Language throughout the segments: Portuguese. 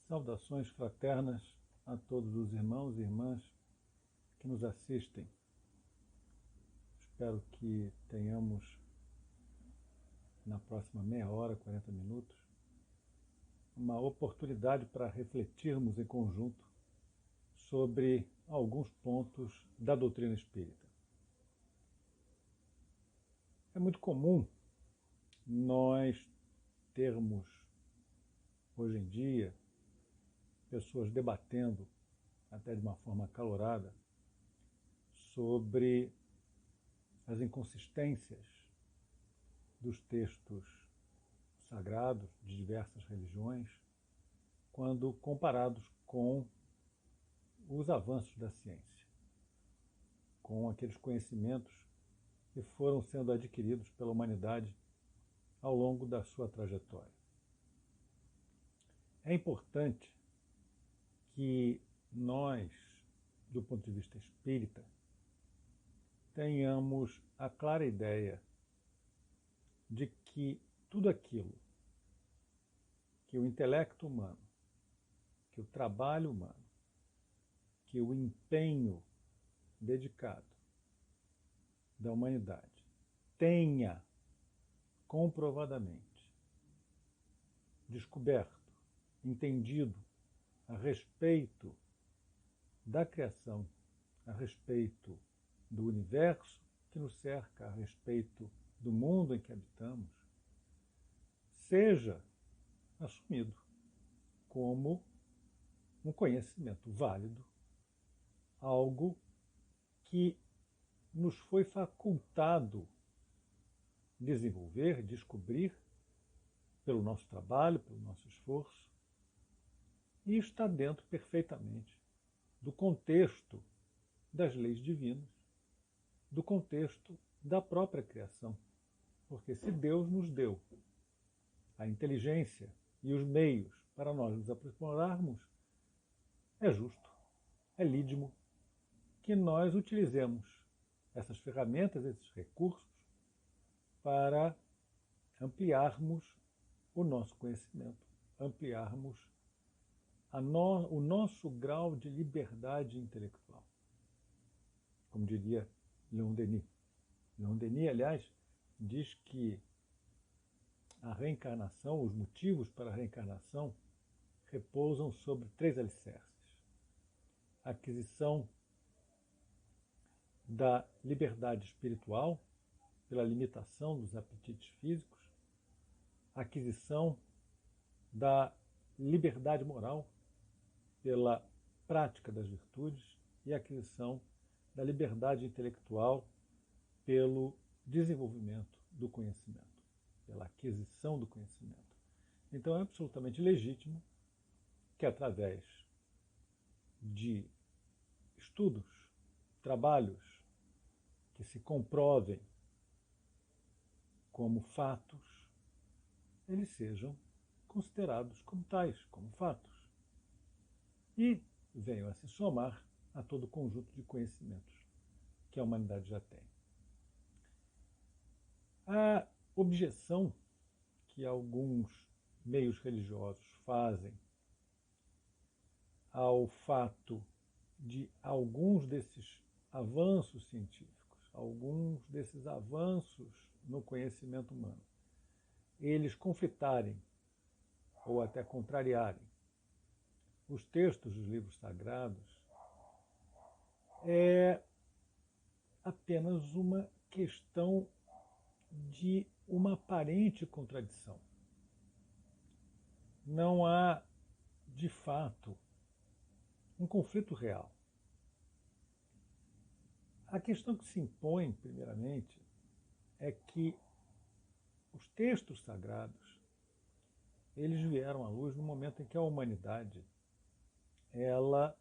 Saudações fraternas a todos os irmãos e irmãs que nos assistem. Espero que tenhamos, na próxima meia hora, 40 minutos, uma oportunidade para refletirmos em conjunto sobre alguns pontos da doutrina espírita. É muito comum nós termos, hoje em dia, pessoas debatendo, até de uma forma acalorada, sobre as inconsistências dos textos sagrados de diversas religiões, quando comparados com os avanços da ciência, com aqueles conhecimentos que foram sendo adquiridos pela humanidade ao longo da sua trajetória. É importante que nós, do ponto de vista espírita, tenhamos a clara ideia de que tudo aquilo que o intelecto humano, que o trabalho humano, que o empenho dedicado da humanidade tenha comprovadamente descoberto, entendido a respeito da criação, a respeito do universo que nos cerca, a respeito do mundo em que habitamos, seja assumido como um conhecimento válido, algo que nos foi facultado desenvolver, descobrir pelo nosso trabalho, pelo nosso esforço, e está dentro perfeitamente do contexto das leis divinas, do contexto da própria criação. Porque se Deus nos deu a inteligência e os meios para nós nos aprimorarmos, é justo, é lídimo que nós utilizemos essas ferramentas, esses recursos, para ampliarmos o nosso conhecimento, ampliarmos o nosso grau de liberdade intelectual. Como diria Leon Denis. Leon Denis, aliás, diz que a reencarnação, os motivos para a reencarnação, repousam sobre 3 alicerces. A aquisição da liberdade espiritual, pela limitação dos apetites físicos, a aquisição da liberdade moral, pela prática das virtudes, e a aquisição da liberdade intelectual pelo desenvolvimento do conhecimento, pela aquisição do conhecimento. Então é absolutamente legítimo que, através de estudos, trabalhos que se comprovem como fatos, eles sejam considerados como tais, como fatos, e venham a se somar a todo o conjunto de conhecimentos que a humanidade já tem. A objeção que alguns meios religiosos fazem ao fato de alguns desses avanços científicos, alguns desses avanços no conhecimento humano, eles conflitarem ou até contrariarem os textos dos livros sagrados, é apenas uma questão de uma aparente contradição. Não há, de fato, um conflito real. A questão que se impõe, primeiramente, é que os textos sagrados, eles vieram à luz no momento em que a humanidade ela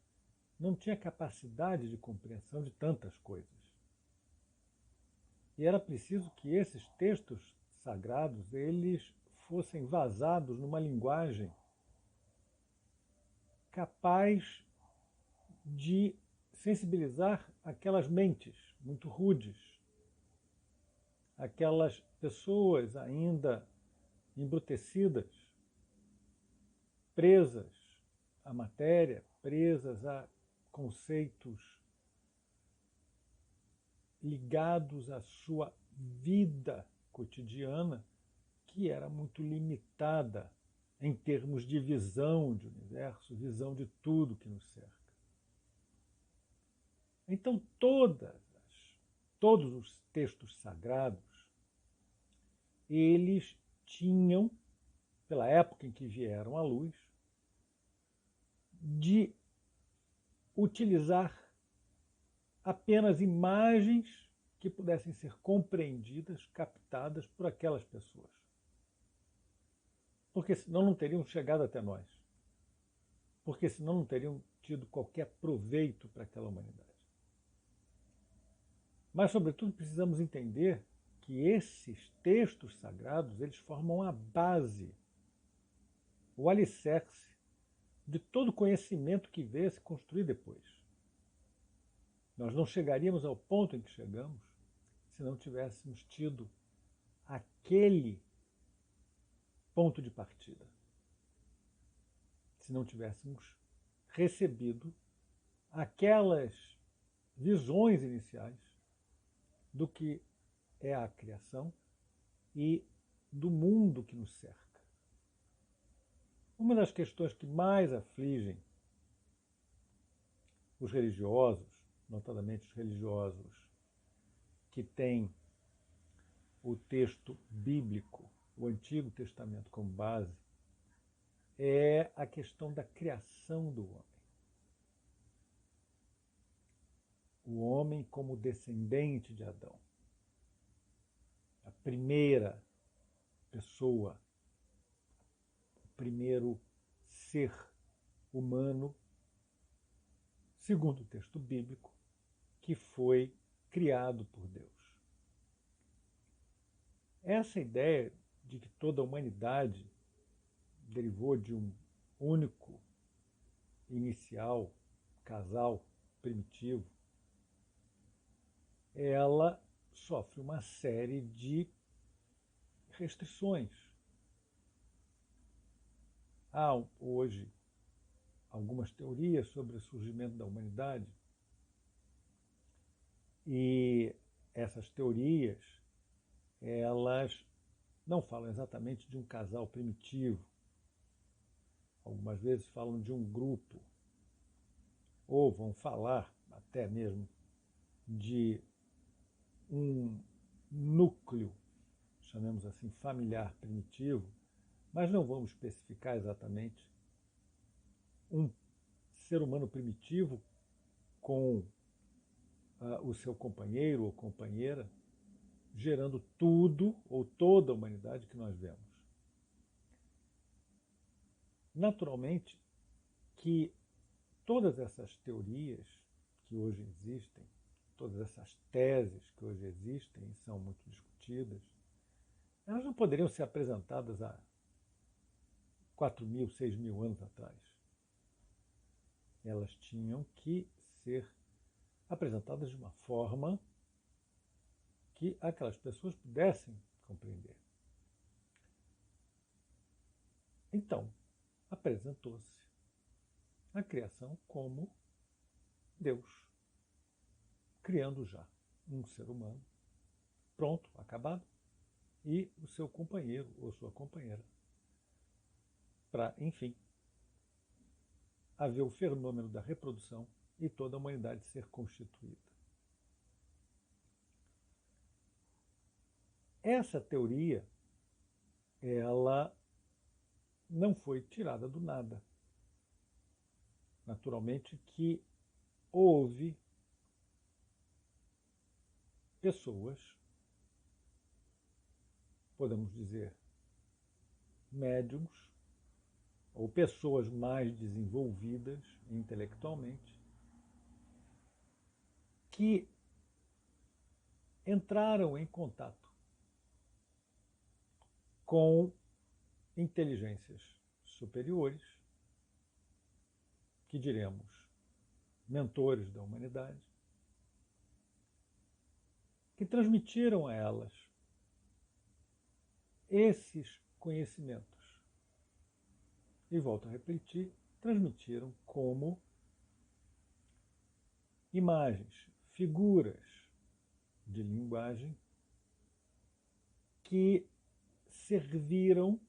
não tinha capacidade de compreensão de tantas coisas. E era preciso que esses textos sagrados eles fossem vazados numa linguagem capaz de sensibilizar aquelas mentes muito rudes, aquelas pessoas ainda embrutecidas, presas à matéria, presas a conceitos ligados à sua vida cotidiana, que era muito limitada em termos de visão de universo, visão de tudo que nos cerca. Então, todos os textos sagrados, eles tinham, pela época em que vieram à luz, de utilizar apenas imagens que pudessem ser compreendidas, captadas por aquelas pessoas. Porque senão não teriam chegado até nós. Porque senão não teriam tido qualquer proveito para aquela humanidade. Mas, sobretudo, precisamos entender que esses textos sagrados, eles formam a base, o alicerce de todo conhecimento que veio a se construir depois. Nós não chegaríamos ao ponto em que chegamos se não tivéssemos tido aquele ponto de partida. Se não tivéssemos recebido aquelas visões iniciais do que é a criação e do mundo que nos cerca. Uma das questões que mais afligem os religiosos, notadamente os religiosos que têm o texto bíblico, o Antigo Testamento como base, é a questão da criação do homem. O homem como descendente de Adão. A primeira pessoa, o primeiro ser humano, segundo o texto bíblico, que foi criado por Deus. Essa ideia de que toda a humanidade derivou de um único inicial, casal primitivo, ela sofre uma série de restrições. Há hoje algumas teorias sobre o surgimento da humanidade e essas teorias, elas não falam exatamente de um casal primitivo. Algumas vezes falam de um grupo, ou vão falar até mesmo de um núcleo, chamemos assim, familiar primitivo, mas não vamos especificar exatamente um ser humano primitivo com o seu companheiro ou companheira, gerando tudo ou toda a humanidade que nós vemos. Naturalmente que todas essas teorias que hoje existem, todas essas teses que hoje existem e são muito discutidas, elas não poderiam ser apresentadas há 4.000, 6.000 anos atrás. Elas tinham que ser apresentadas de uma forma que aquelas pessoas pudessem compreender. Então, apresentou-se a criação como Deus, criando já um ser humano pronto, acabado, e o seu companheiro ou sua companheira, para, enfim, haver o fenômeno da reprodução e toda a humanidade ser constituída. Essa teoria, ela não foi tirada do nada. Naturalmente que houve pessoas, podemos dizer, médiums, ou pessoas mais desenvolvidas intelectualmente, que entraram em contato com inteligências superiores, que diremos mentores da humanidade, que transmitiram a elas esses conhecimentos. E volto a repetir, transmitiram como imagens, figuras de linguagem que serviram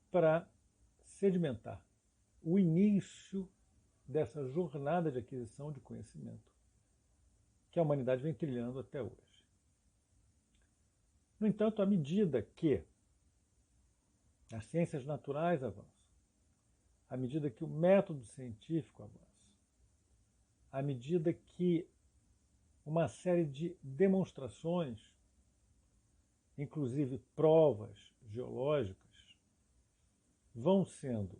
para sedimentar o início dessa jornada de aquisição de conhecimento que a humanidade vem trilhando até hoje. No entanto, à medida que as ciências naturais avançam, à medida que o método científico avança, à medida que uma série de demonstrações, inclusive provas geológicas, vão sendo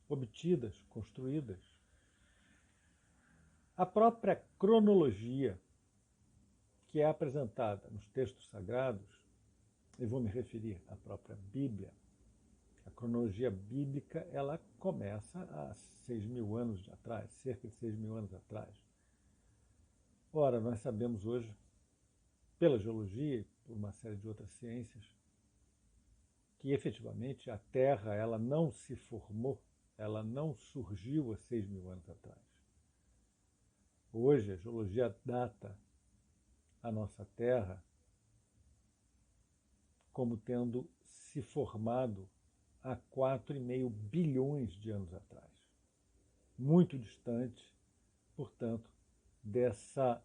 obtidas, construídas, a própria cronologia que é apresentada nos textos sagrados, e vou me referir à própria Bíblia, a cronologia bíblica, ela começa há 6.000 anos atrás, cerca de 6.000 anos atrás. Ora, nós sabemos hoje, pela geologia e por uma série de outras ciências, que efetivamente a Terra ela não se formou, ela não surgiu há 6.000 anos atrás. Hoje a geologia data a nossa Terra como tendo se formado há 4,5 bilhões de anos atrás. Muito distante, portanto, dessa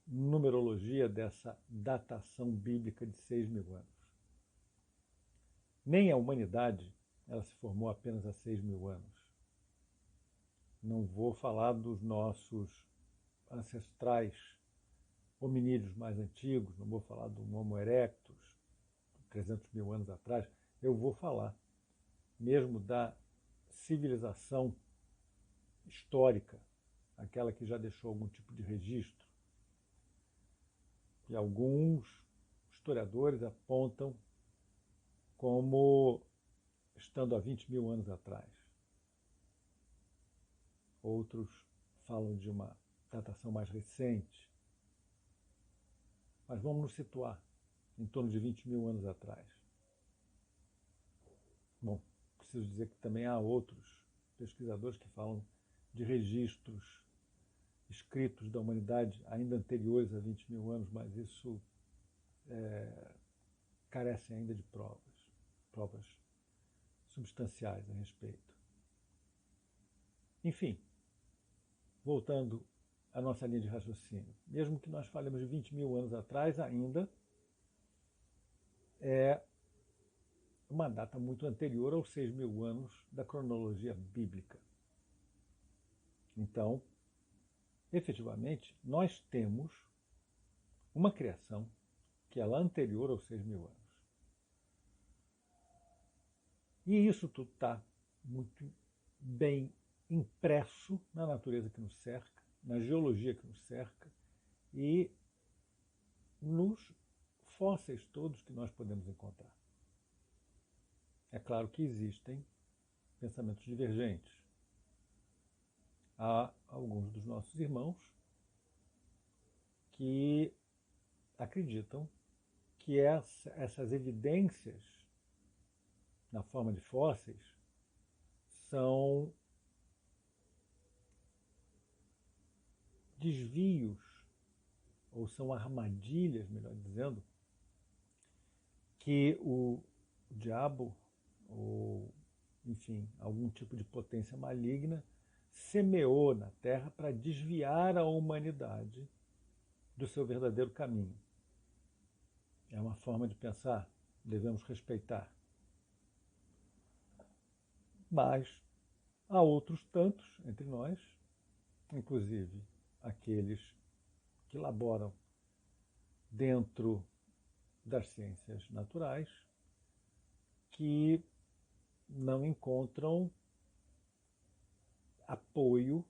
numerologia, dessa datação bíblica de 6.000 anos. Nem a humanidade ela se formou apenas há 6.000 anos. Não vou falar dos nossos ancestrais hominídeos mais antigos, não vou falar do Homo erectus, 300.000 anos atrás, eu vou falar mesmo da civilização histórica, aquela que já deixou algum tipo de registro. E alguns historiadores apontam como estando há 20.000 anos atrás. Outros falam de uma datação mais recente. Mas vamos nos situar em torno de 20.000 anos atrás. Bom, preciso dizer que também há outros pesquisadores que falam de registros escritos da humanidade ainda anteriores a 20.000 anos, mas isso carece ainda de provas substanciais a respeito. Enfim, voltando à nossa linha de raciocínio, mesmo que nós falemos de 20.000 anos atrás, ainda é uma data muito anterior aos 6.000 anos da cronologia bíblica. Então, efetivamente, nós temos uma criação que ela é anterior aos 6.000 anos. E isso tudo está muito bem impresso na natureza que nos cerca, na geologia que nos cerca e nos fósseis todos que nós podemos encontrar. É claro que existem pensamentos divergentes. Há alguns dos nossos irmãos que acreditam que essas evidências na forma de fósseis são desvios, ou são armadilhas, melhor dizendo, que o diabo, ou enfim, algum tipo de potência maligna, semeou na Terra para desviar a humanidade do seu verdadeiro caminho. É uma forma de pensar, devemos respeitar. Mas há outros tantos entre nós, inclusive aqueles que laboram dentro das ciências naturais, que não encontram apoio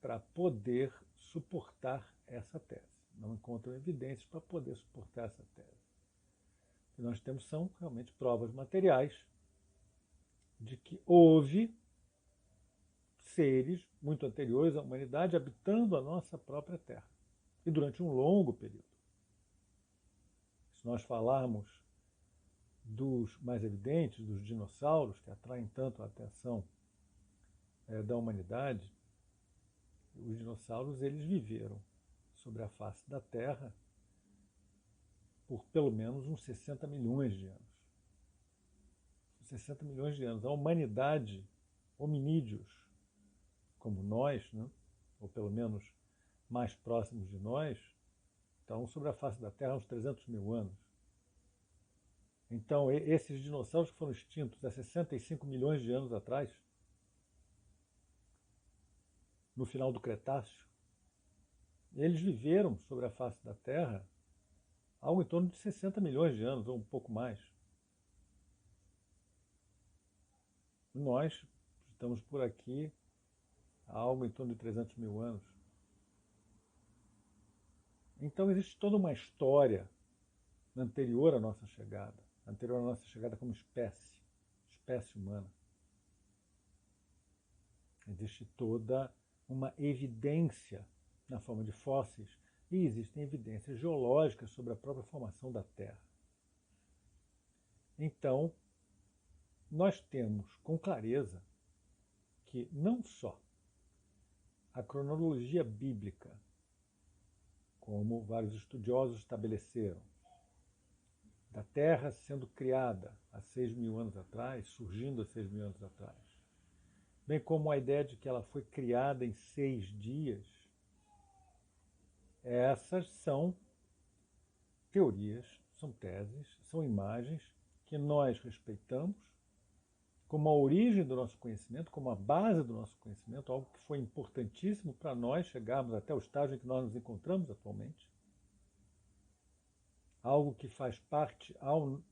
para poder suportar essa tese. Não encontram evidências para poder suportar essa tese. O que nós temos são realmente provas materiais de que houve seres muito anteriores à humanidade habitando a nossa própria Terra, e durante um longo período. Se nós falarmos dos mais evidentes, dos dinossauros, que atraem tanto a atenção da humanidade, os dinossauros eles viveram sobre a face da Terra por pelo menos uns 60 milhões de anos. 60 milhões de anos. A humanidade, hominídeos como nós, né, ou pelo menos mais próximos de nós, estão sobre a face da Terra há uns 300 mil anos. Então, esses dinossauros que foram extintos há 65 milhões de anos atrás, no final do Cretáceo, eles viveram sobre a face da Terra há algo em torno de 60 milhões de anos, ou um pouco mais. Nós estamos por aqui há algo em torno de 300 mil anos. Então existe toda uma história anterior à nossa chegada como espécie humana. Existe toda uma evidência na forma de fósseis e existem evidências geológicas sobre a própria formação da Terra. Então, nós temos com clareza que não só a cronologia bíblica, como vários estudiosos estabeleceram, da Terra sendo criada há 6 mil anos atrás, surgindo há 6 mil anos atrás, bem como a ideia de que ela foi criada em 6 dias, essas são teorias, são teses, são imagens que nós respeitamos como a origem do nosso conhecimento, como a base do nosso conhecimento, algo que foi importantíssimo para nós chegarmos até o estágio em que nós nos encontramos atualmente, algo que faz parte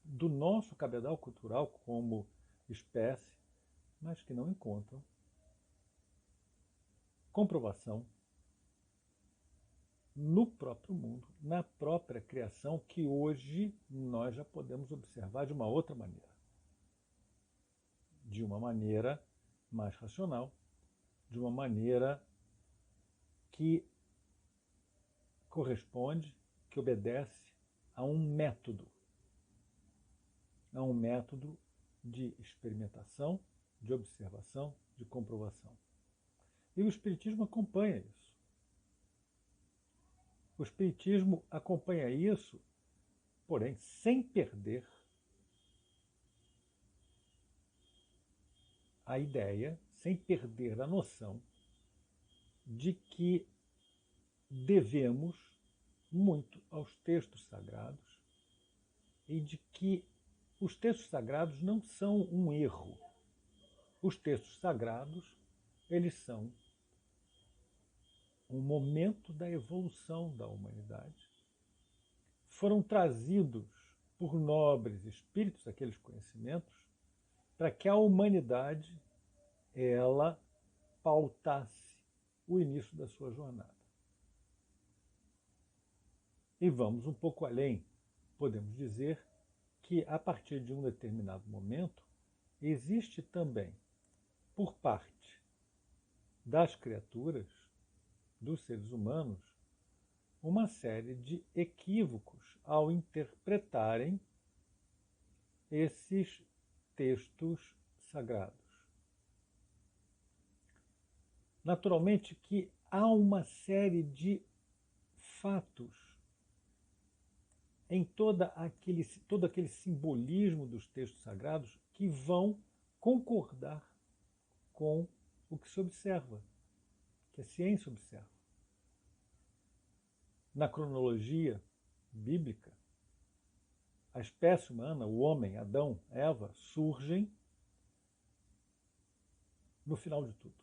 do nosso cabedal cultural como espécie, mas que não encontram comprovação no próprio mundo, na própria criação, que hoje nós já podemos observar de uma outra maneira. De uma maneira mais racional, de uma maneira que corresponde, que obedece a um método de experimentação, de observação, de comprovação. E o Espiritismo acompanha isso. O Espiritismo acompanha isso, porém, sem perder a ideia, sem perder a noção de que devemos muito aos textos sagrados e de que os textos sagrados não são um erro. Os textos sagrados, eles são um momento da evolução da humanidade. Foram trazidos por nobres espíritos aqueles conhecimentos para que a humanidade ela pautasse o início da sua jornada. E vamos um pouco além. Podemos dizer que a partir de um determinado momento existe também, por parte das criaturas, dos seres humanos, uma série de equívocos ao interpretarem esses textos sagrados. Naturalmente que há uma série de fatos em todo aquele simbolismo dos textos sagrados que vão concordar com o que se observa, que a ciência observa. Na cronologia bíblica, a espécie humana, o homem, Adão, Eva, surgem no final de tudo.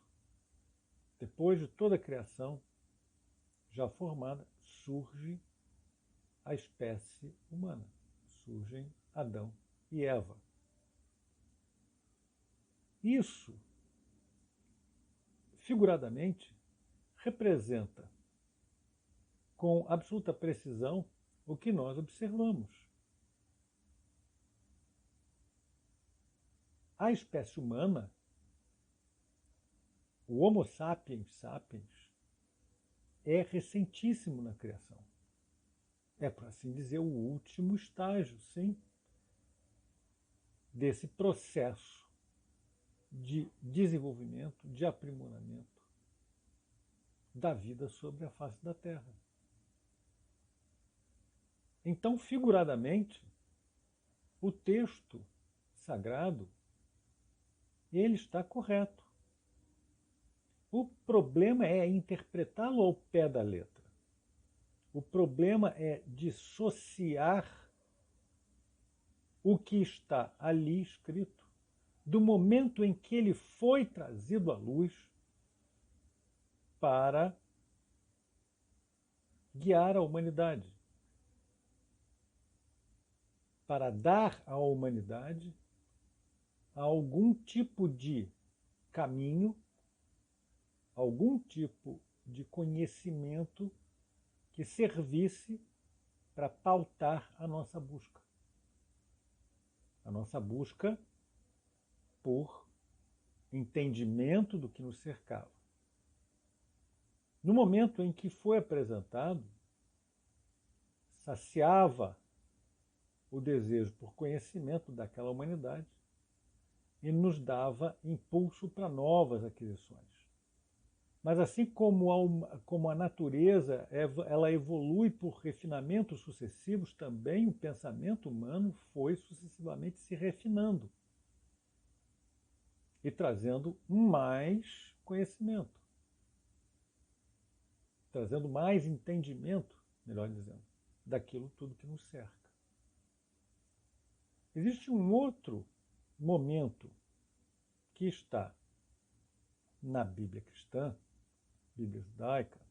Depois de toda a criação já formada, surge a espécie humana. Surgem Adão e Eva. Isso, figuradamente, representa com absoluta precisão o que nós observamos. A espécie humana, o Homo sapiens sapiens, é recentíssimo na criação. É, por assim dizer, o último estágio, sim. desse processo de desenvolvimento, de aprimoramento da vida sobre a face da Terra. Então, figuradamente, o texto sagrado, ele está correto. O problema é interpretá-lo ao pé da letra. O problema é dissociar o que está ali escrito do momento em que ele foi trazido à luz para guiar a humanidade, para dar à humanidade algum tipo de caminho, algum tipo de conhecimento que servisse para pautar a nossa busca. A nossa busca por entendimento do que nos cercava. No momento em que foi apresentado, saciava o desejo por conhecimento daquela humanidade e nos dava impulso para novas aquisições. Mas assim como a natureza ela evolui por refinamentos sucessivos, também o pensamento humano foi sucessivamente se refinando e trazendo mais conhecimento, trazendo mais entendimento, melhor dizendo, daquilo tudo que nos cerca. Existe um outro momento que está na Bíblia cristã, Bíblia judaica,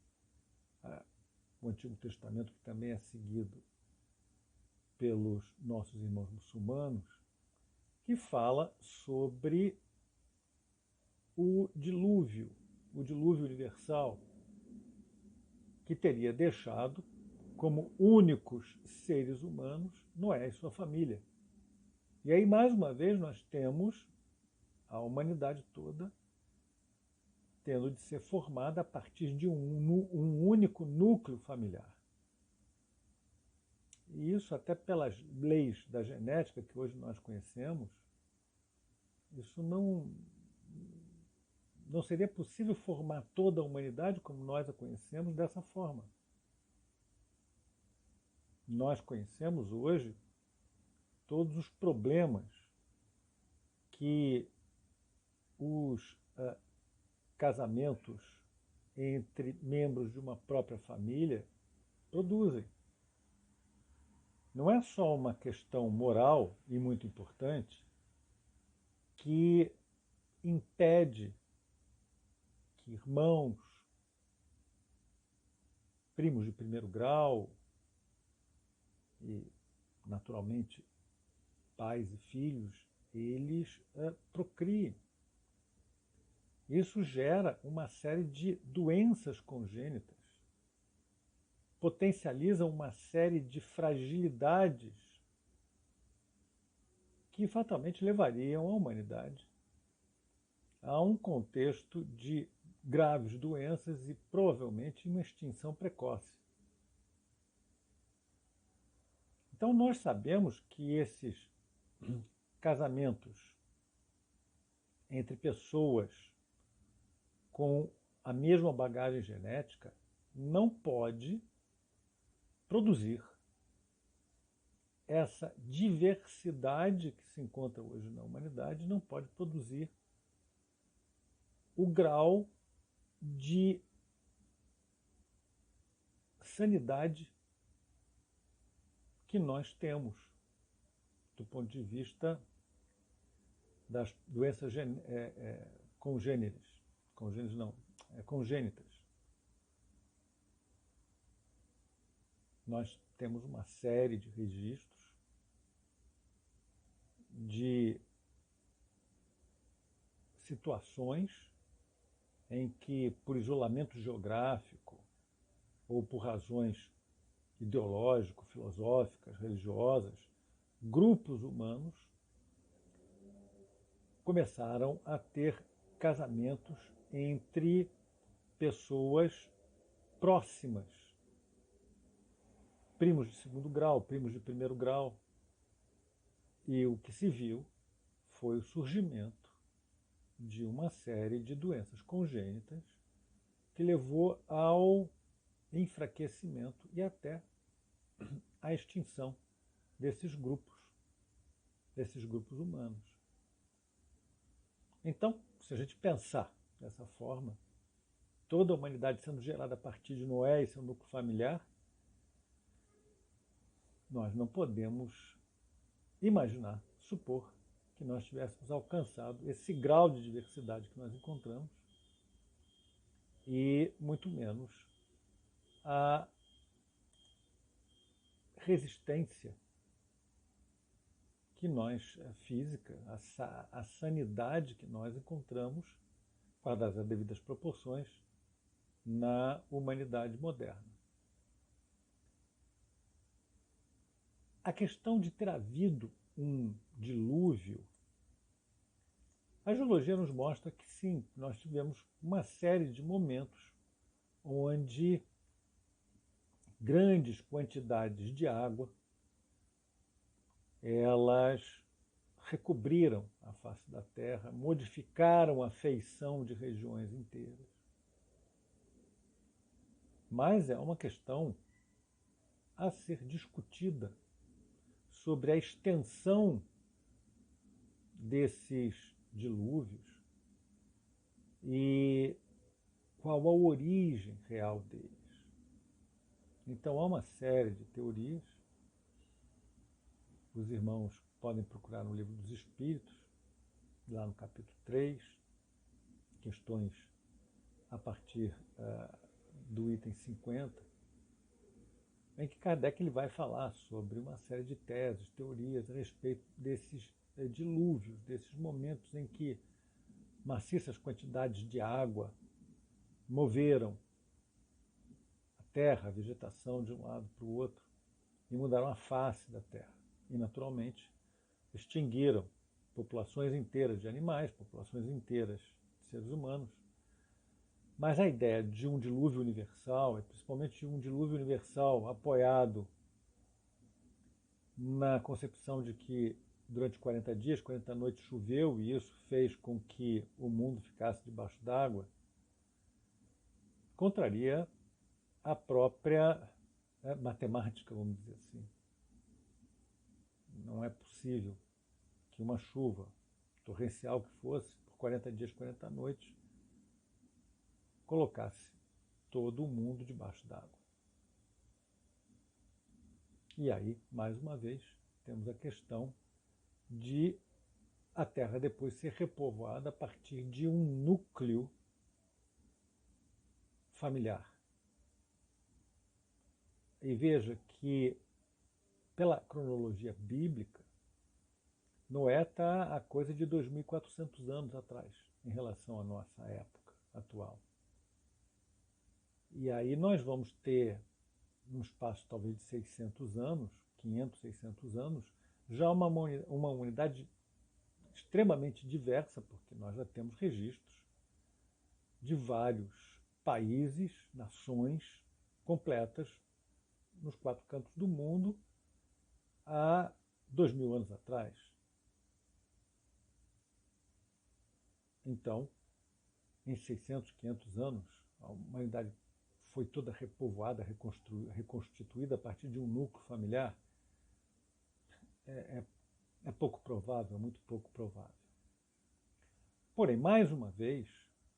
o Antigo Testamento, que também é seguido pelos nossos irmãos muçulmanos, que fala sobre o dilúvio universal, que teria deixado como únicos seres humanos Noé e sua família. E aí, mais uma vez, nós temos a humanidade toda tendo de ser formada a partir de um único núcleo familiar. E isso, até pelas leis da genética que hoje nós conhecemos, isso não seria possível formar toda a humanidade como nós a conhecemos dessa forma. Nós conhecemos hoje todos os problemas que os casamentos entre membros de uma própria família produzem. Não é só uma questão moral e muito importante que impede que irmãos, primos de primeiro grau e, naturalmente, pais e filhos, eles procriem. Isso gera uma série de doenças congênitas, potencializa uma série de fragilidades que fatalmente levariam a humanidade a um contexto de graves doenças e provavelmente uma extinção precoce. Então nós sabemos que esses casamentos entre pessoas com a mesma bagagem genética não pode produzir essa diversidade que se encontra hoje na humanidade, não pode produzir o grau de sanidade que nós temos do ponto de vista das doenças congênitas. Nós temos uma série de registros de situações em que, por isolamento geográfico ou por razões ideológicas, filosóficas, religiosas, grupos humanos começaram a ter casamentos entre pessoas próximas, primos de segundo grau, primos de primeiro grau. E o que se viu foi o surgimento de uma série de doenças congênitas que levou ao enfraquecimento e até à extinção desses grupos humanos. Então, se a gente pensar dessa forma, toda a humanidade sendo gerada a partir de Noé e seu núcleo familiar, nós não podemos imaginar, supor que nós tivéssemos alcançado esse grau de diversidade que nós encontramos e muito menos a resistência que nós, a física, a sanidade que nós encontramos, guardadas as devidas proporções, na humanidade moderna. A questão de ter havido um dilúvio, a geologia nos mostra que sim, nós tivemos uma série de momentos onde grandes quantidades de água elas recobriram a face da Terra, modificaram a feição de regiões inteiras. Mas é uma questão a ser discutida sobre a extensão desses dilúvios e qual a origem real deles. Então há uma série de teorias. Os irmãos podem procurar no Livro dos Espíritos, lá no capítulo 3, questões a partir do item 50, em que Kardec ele vai falar sobre uma série de teses, teorias a respeito desses dilúvios, desses momentos em que maciças quantidades de água moveram a terra, a vegetação de um lado para o outro e mudaram a face da terra. E, naturalmente, extinguiram populações inteiras de animais, populações inteiras de seres humanos. Mas a ideia de um dilúvio universal, e principalmente de um dilúvio universal apoiado na concepção de que durante 40 dias, 40 noites choveu e isso fez com que o mundo ficasse debaixo d'água, contraria a própria matemática, vamos dizer assim. Não é possível que uma chuva torrencial que fosse, por 40 dias, 40 noites, colocasse todo o mundo debaixo d'água. E aí, mais uma vez, temos a questão de a Terra depois ser repovoada a partir de um núcleo familiar. E veja que, pela cronologia bíblica, Noé está a coisa de 2.400 anos atrás, em relação à nossa época atual. E aí nós vamos ter, num espaço talvez de 600 anos, 500, 600 anos, já uma humanidade extremamente diversa, porque nós já temos registros de vários países, nações completas nos quatro cantos do mundo há 2.000 anos atrás. Então, em 600, 500 anos, a humanidade foi toda repovoada, reconstituída a partir de um núcleo familiar. É pouco provável, é muito pouco provável. Porém, mais uma vez,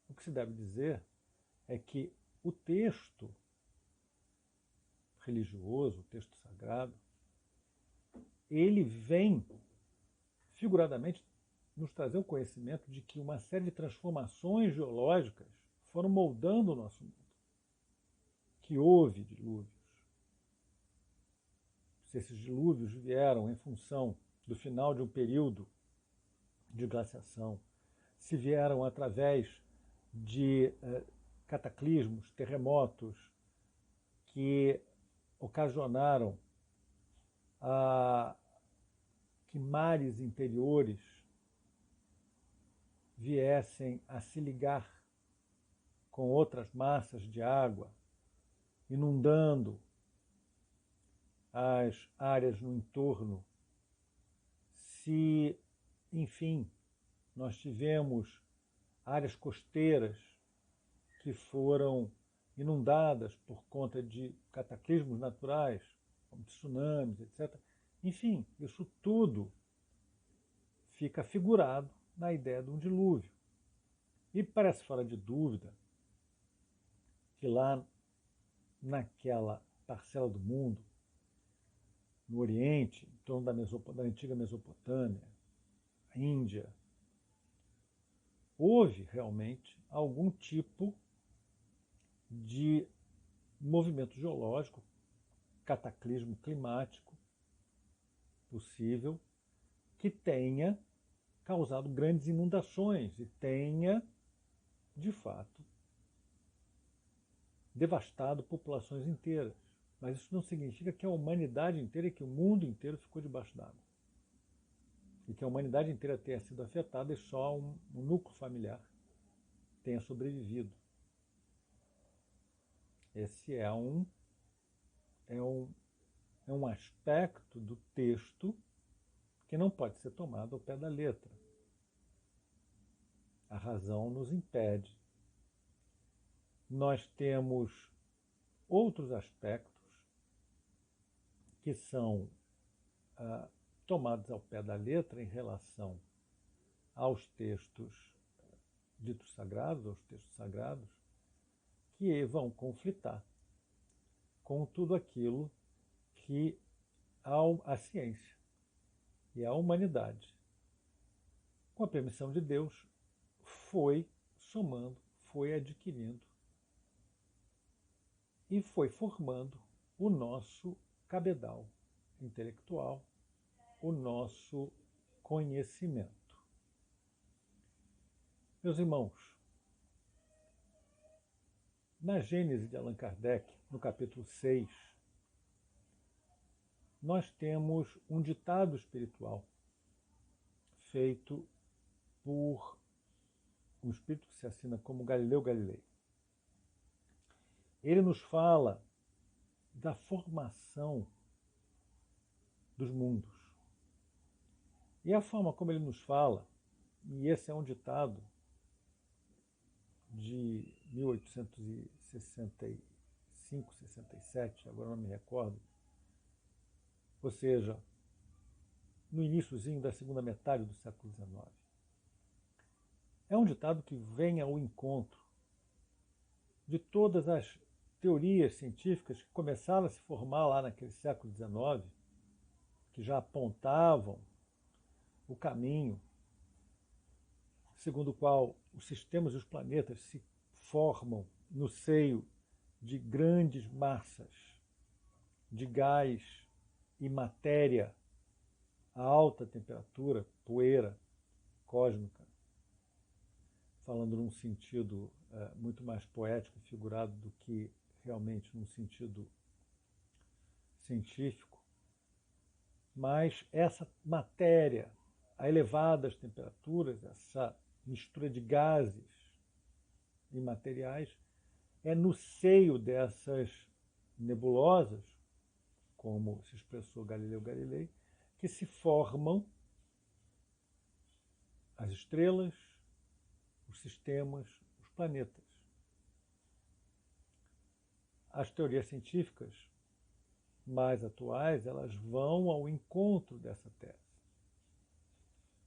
o que se deve dizer é que o texto religioso, o texto sagrado, ele vem, figuradamente, nos trazer o conhecimento de que uma série de transformações geológicas foram moldando o nosso mundo. Que houve dilúvios. Se esses dilúvios vieram em função do final de um período de glaciação, se vieram através de cataclismos, terremotos, que ocasionaram que mares interiores viessem a se ligar com outras massas de água, inundando as áreas no entorno, se enfim, nós tivemos áreas costeiras que foram inundadas por conta de cataclismos naturais, como tsunamis, etc. Enfim, isso tudo fica figurado na ideia de um dilúvio. E parece fora de dúvida que lá naquela parcela do mundo, no Oriente, em torno da antiga Mesopotâmia, a Índia, houve realmente algum tipo de movimento geológico, cataclismo climático possível, que tenha causado grandes inundações e tenha, de fato, devastado populações inteiras. Mas isso não significa que a humanidade inteira, que o mundo inteiro ficou debaixo d'água. E que a humanidade inteira tenha sido afetada e só um núcleo familiar tenha sobrevivido. Esse é um aspecto do texto que não pode ser tomado ao pé da letra. A razão nos impede. Nós temos outros aspectos que são tomados ao pé da letra em relação aos textos ditos sagrados, aos textos sagrados, que vão conflitar com tudo aquilo que a ciência e a humanidade, com a permissão de Deus, foi somando, foi adquirindo e foi formando o nosso cabedal intelectual, o nosso conhecimento. Meus irmãos, na Gênese de Allan Kardec, no capítulo 6, nós temos um ditado espiritual feito por um espírito que se assina como Galileu Galilei. Ele nos fala da formação dos mundos. E a forma como ele nos fala, e esse é um ditado de 1865, 67, agora não me recordo, ou seja, no iniciozinho da segunda metade do século XIX. É um ditado que vem ao encontro de todas as teorias científicas que começaram a se formar lá naquele século XIX, que já apontavam o caminho segundo o qual os sistemas e os planetas se formam no seio de grandes massas de gás e matéria a alta temperatura, poeira cósmica, falando num sentido muito mais poético e figurado do que realmente num sentido científico. Mas essa matéria a elevadas temperaturas, essa mistura de gases e materiais, é no seio dessas nebulosas, como se expressou Galileu Galilei, que se formam as estrelas, os sistemas, os planetas. As teorias científicas mais atuais, elas vão ao encontro dessa tese.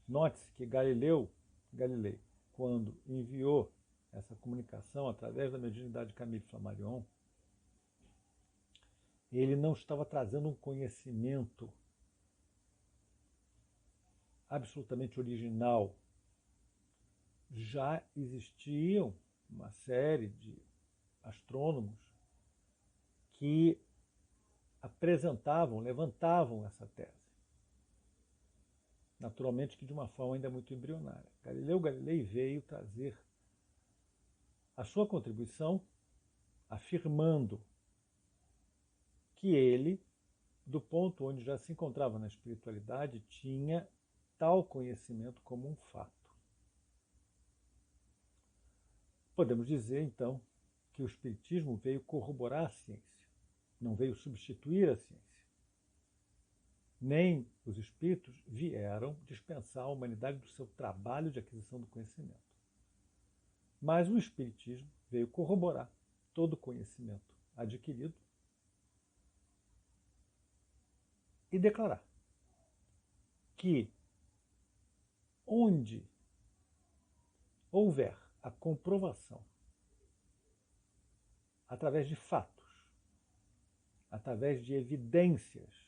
Note-se que Galilei, quando enviou essa comunicação através da mediunidade de Camille Flammarion, ele não estava trazendo um conhecimento absolutamente original. Já existiam uma série de astrônomos que apresentavam, levantavam essa tese. Naturalmente que de uma forma ainda muito embrionária. Galileu Galilei veio trazer a sua contribuição afirmando que ele, do ponto onde já se encontrava na espiritualidade, tinha tal conhecimento como um fato. Podemos dizer, então, que o espiritismo veio corroborar a ciência, não veio substituir a ciência. nem os espíritos vieram dispensar a humanidade do seu trabalho de aquisição do conhecimento. Mas o espiritismo veio corroborar todo o conhecimento adquirido e declarar que onde houver a comprovação através de fatos, através de evidências,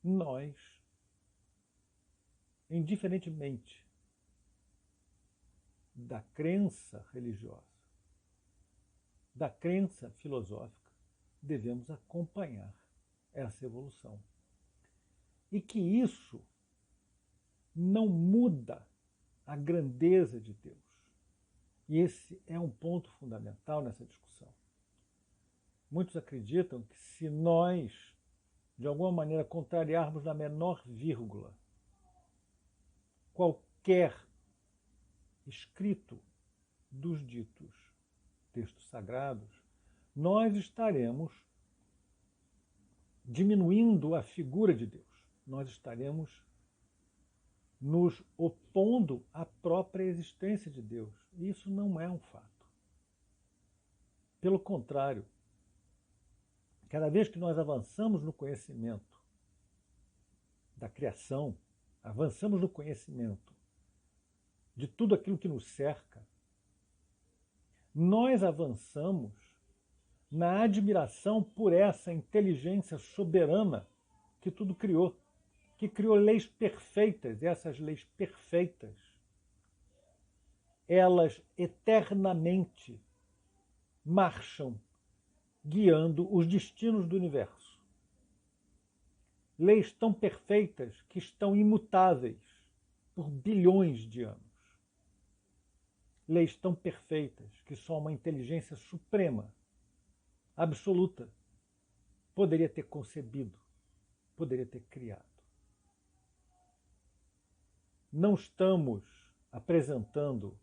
nós, indiferentemente da crença religiosa, da crença filosófica, devemos acompanhar essa evolução. E que isso não muda a grandeza de Deus. E esse é um ponto fundamental nessa discussão. Muitos acreditam que se nós, de alguma maneira, contrariarmos na menor vírgula qualquer escrito dos ditos textos sagrados, nós estaremos diminuindo a figura de Deus. Nós estaremos nos opondo à própria existência de Deus. E isso não é um fato. Pelo contrário, cada vez que nós avançamos no conhecimento da criação, avançamos no conhecimento de tudo aquilo que nos cerca, nós avançamos na admiração por essa inteligência soberana que tudo criou, que criou leis perfeitas, e essas leis perfeitas, elas eternamente marcham guiando os destinos do universo. Leis tão perfeitas que estão imutáveis por bilhões de anos. Leis tão perfeitas que só uma inteligência suprema, absoluta, poderia ter concebido, poderia ter criado. Não estamos apresentando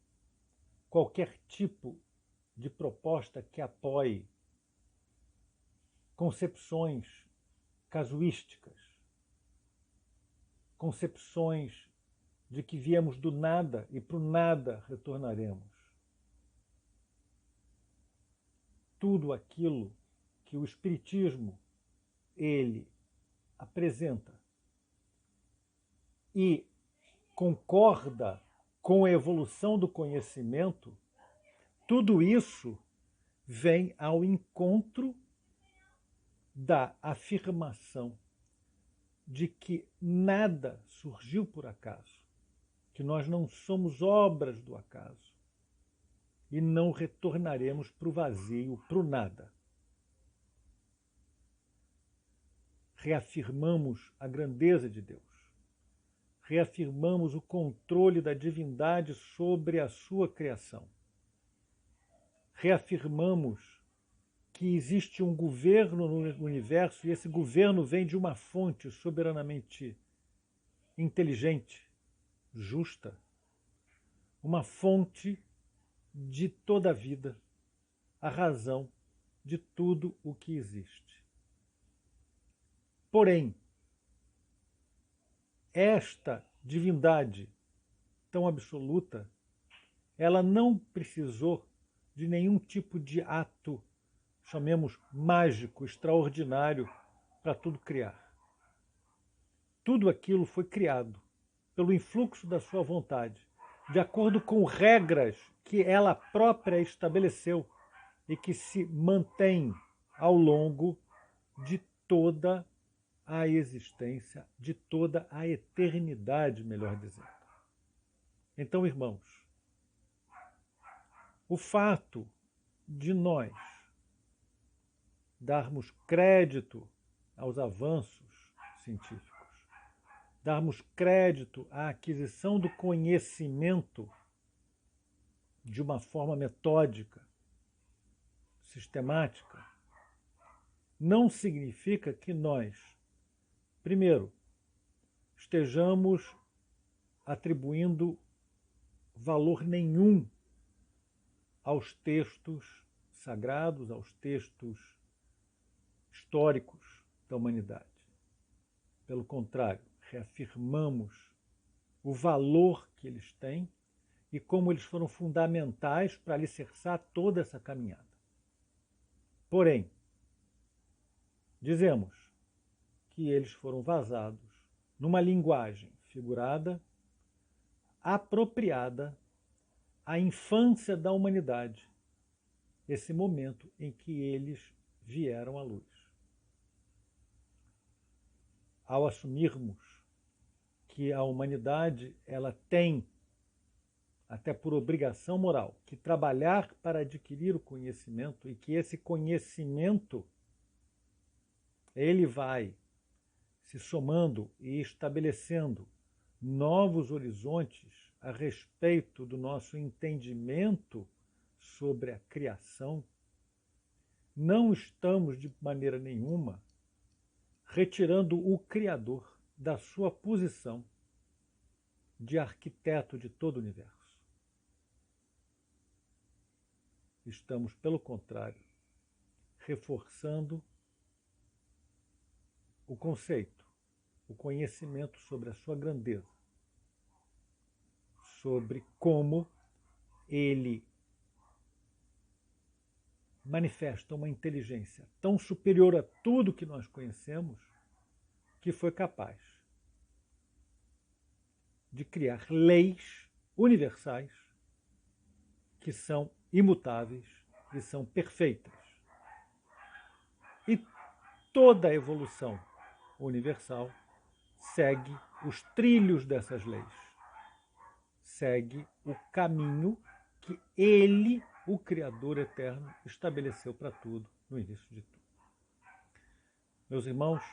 qualquer tipo de proposta que apoie concepções casuísticas, concepções de que viemos do nada e para o nada retornaremos. Tudo aquilo que o Espiritismo ele apresenta e concorda com a evolução do conhecimento, tudo isso vem ao encontro da afirmação de que nada surgiu por acaso, que nós não somos obras do acaso e não retornaremos para o vazio, para o nada. Reafirmamos a grandeza de Deus, reafirmamos o controle da divindade sobre a sua criação, reafirmamos que existe um governo no universo e esse governo vem de uma fonte soberanamente inteligente, justa, uma fonte de toda a vida, a razão de tudo o que existe. Porém, esta divindade tão absoluta, ela não precisou de nenhum tipo de ato, chamemos mágico, extraordinário, para tudo criar. Tudo aquilo foi criado pelo influxo da sua vontade, de acordo com regras que ela própria estabeleceu e que se mantém ao longo de toda a existência, de toda a eternidade, melhor dizendo. Então, irmãos, o fato de nós darmos crédito aos avanços científicos, darmos crédito à aquisição do conhecimento de uma forma metódica, sistemática, não significa que nós, primeiro, estejamos atribuindo valor nenhum aos textos sagrados, aos textos históricos, da humanidade. Pelo contrário, reafirmamos o valor que eles têm e como eles foram fundamentais para alicerçar toda essa caminhada. Porém, dizemos que eles foram vazados numa linguagem figurada, apropriada à infância da humanidade, esse momento em que eles vieram à luz. Ao assumirmos que a humanidade ela tem, até por obrigação moral, que trabalhar para adquirir o conhecimento e que esse conhecimento ele vai se somando e estabelecendo novos horizontes a respeito do nosso entendimento sobre a criação, não estamos de maneira nenhuma retirando o Criador da sua posição de arquiteto de todo o universo. Estamos, pelo contrário, reforçando o conceito, o conhecimento sobre a sua grandeza, sobre como ele manifesta uma inteligência tão superior a tudo que nós conhecemos, que foi capaz de criar leis universais que são imutáveis e são perfeitas. E toda a evolução universal segue os trilhos dessas leis, segue o caminho que ele, o Criador eterno, estabeleceu para tudo no início de tudo. Meus irmãos,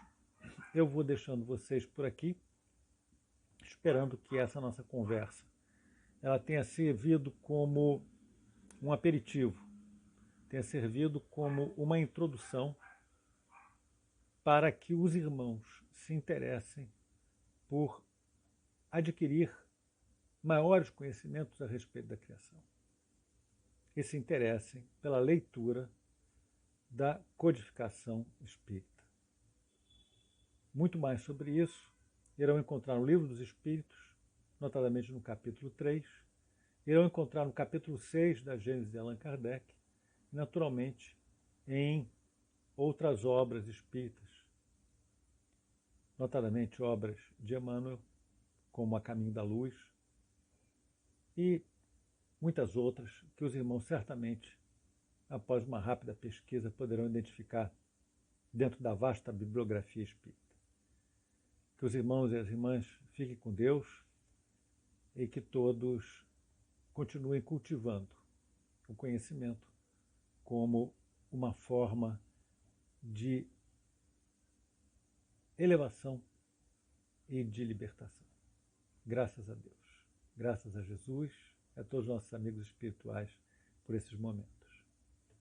eu vou deixando vocês por aqui, esperando que essa nossa conversa ela tenha servido como um aperitivo, tenha servido como uma introdução para que os irmãos se interessem por adquirir maiores conhecimentos a respeito da criação e se interessem pela leitura da codificação espírita. Muito mais sobre isso irão encontrar no Livro dos Espíritos, notadamente no capítulo 3, irão encontrar no capítulo 6 da Gênese de Allan Kardec, e naturalmente em outras obras espíritas, notadamente obras de Emmanuel, como A Caminho da Luz, e muitas outras que os irmãos certamente, após uma rápida pesquisa, poderão identificar dentro da vasta bibliografia espírita. Que os irmãos e as irmãs fiquem com Deus e que todos continuem cultivando o conhecimento como uma forma de elevação e de libertação. Graças a Deus, graças a Jesus, a todos os nossos amigos espirituais por esses momentos.